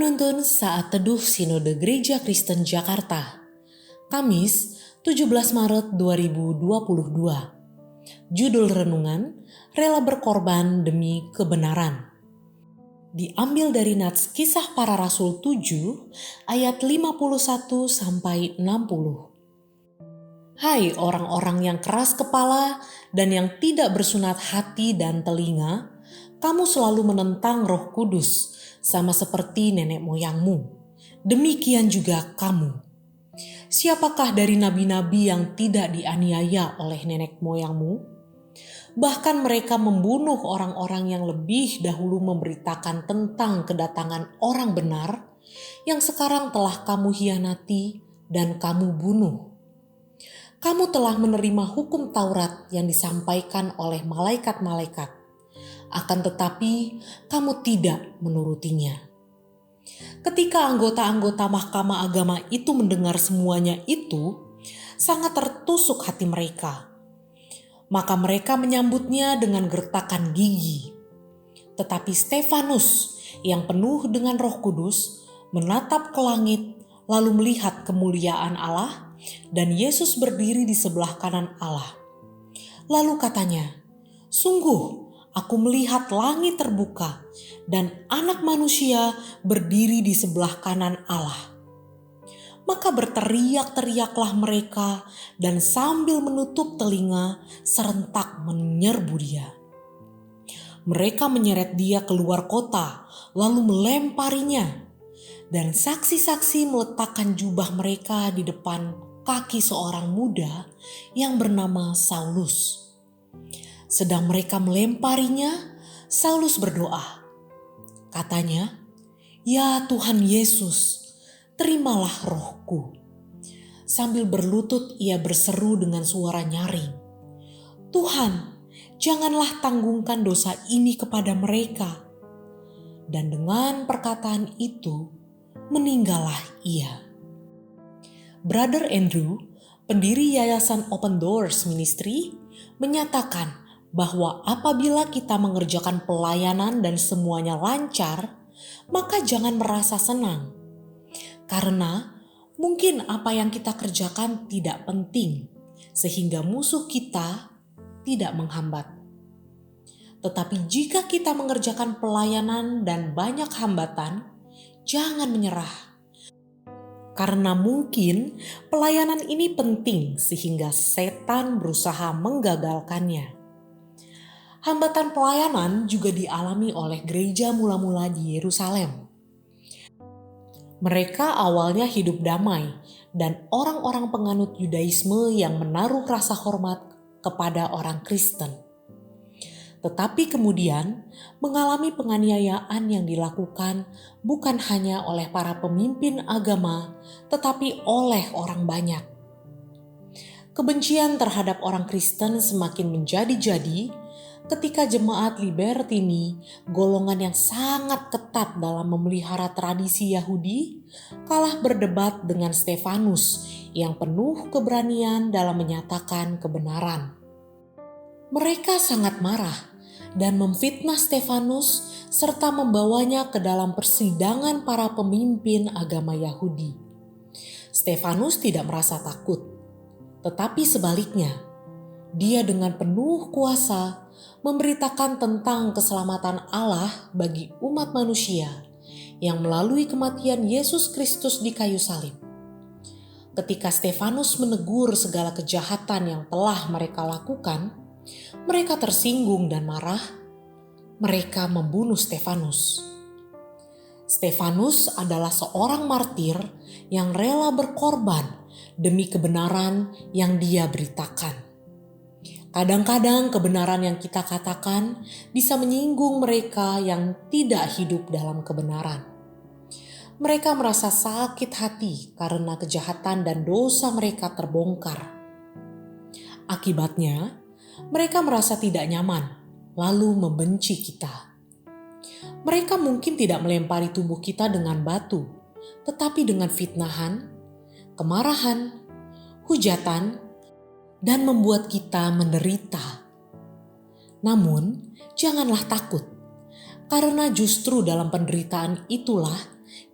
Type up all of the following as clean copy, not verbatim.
Penuntun Saat Teduh Sinode Gereja Kristen Jakarta, Kamis 17 Maret 2022. Judul renungan, Rela Berkorban Demi Kebenaran. Diambil dari Nats Kisah Para Rasul 7 ayat 51-60. Hai orang-orang yang keras kepala dan yang tidak bersunat hati dan telinga, kamu selalu menentang Roh Kudus, sama seperti nenek moyangmu. Demikian juga kamu. Siapakah dari nabi-nabi yang tidak dianiaya oleh nenek moyangmu? Bahkan mereka membunuh orang-orang yang lebih dahulu memberitakan tentang kedatangan orang benar yang sekarang telah kamu hianati dan kamu bunuh. Kamu telah menerima hukum Taurat yang disampaikan oleh malaikat-malaikat. Akan tetapi kamu tidak menurutinya. Ketika anggota-anggota Mahkamah Agama itu mendengar semuanya itu, sangat tertusuk hati mereka. Maka mereka menyambutnya dengan gertakan gigi. Tetapi Stefanus yang penuh dengan Roh Kudus menatap ke langit lalu melihat kemuliaan Allah dan Yesus berdiri di sebelah kanan Allah. Lalu katanya, "Sungguh, aku melihat langit terbuka dan Anak Manusia berdiri di sebelah kanan Allah." Maka berteriak-teriaklah mereka dan sambil menutup telinga serentak menyerbu dia. Mereka menyeret dia keluar kota lalu melemparinya. Dan saksi-saksi meletakkan jubah mereka di depan kaki seorang muda yang bernama Saulus. Sedang mereka melemparinya, Saulus berdoa. Katanya, "Ya Tuhan Yesus, terimalah rohku." Sambil berlutut ia berseru dengan suara nyaring, "Tuhan, janganlah tanggungkan dosa ini kepada mereka." Dan dengan perkataan itu, meninggallah ia. Brother Andrew, pendiri Yayasan Open Doors Ministry, menyatakan bahwa apabila kita mengerjakan pelayanan dan semuanya lancar, maka jangan merasa senang. Karena mungkin apa yang kita kerjakan tidak penting, sehingga musuh kita tidak menghambat. Tetapi jika kita mengerjakan pelayanan dan banyak hambatan, jangan menyerah. Karena mungkin pelayanan ini penting sehingga setan berusaha menggagalkannya. Hambatan pelayanan juga dialami oleh gereja mula-mula di Yerusalem. Mereka awalnya hidup damai dan orang-orang penganut Yudaisme yang menaruh rasa hormat kepada orang Kristen. Tetapi kemudian mengalami penganiayaan yang dilakukan bukan hanya oleh para pemimpin agama, tetapi oleh orang banyak. Kebencian terhadap orang Kristen semakin menjadi-jadi ketika jemaat Libertini, golongan yang sangat ketat dalam memelihara tradisi Yahudi, kalah berdebat dengan Stefanus yang penuh keberanian dalam menyatakan kebenaran. Mereka sangat marah dan memfitnah Stefanus serta membawanya ke dalam persidangan para pemimpin agama Yahudi. Stefanus tidak merasa takut, tetapi sebaliknya, dia dengan penuh kuasa memberitakan tentang keselamatan Allah bagi umat manusia yang melalui kematian Yesus Kristus di kayu salib. Ketika Stefanus menegur segala kejahatan yang telah mereka lakukan, mereka tersinggung dan marah. Mereka membunuh Stefanus. Stefanus adalah seorang martir yang rela berkorban demi kebenaran yang dia beritakan. Kadang-kadang kebenaran yang kita katakan bisa menyinggung mereka yang tidak hidup dalam kebenaran. Mereka merasa sakit hati karena kejahatan dan dosa mereka terbongkar. Akibatnya, mereka merasa tidak nyaman, lalu membenci kita. Mereka mungkin tidak melempari tubuh kita dengan batu, tetapi dengan fitnahan, kemarahan, hujatan, dan membuat kita menderita. Namun, janganlah takut, karena justru dalam penderitaan itulah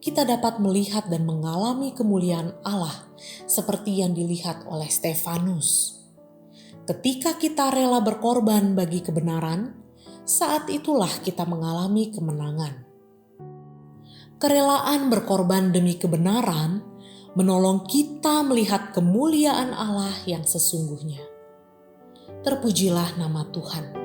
kita dapat melihat dan mengalami kemuliaan Allah seperti yang dilihat oleh Stefanus. Ketika kita rela berkorban bagi kebenaran, saat itulah kita mengalami kemenangan. Kerelaan berkorban demi kebenaran menolong kita melihat kemuliaan Allah yang sesungguhnya. Terpujilah nama Tuhan.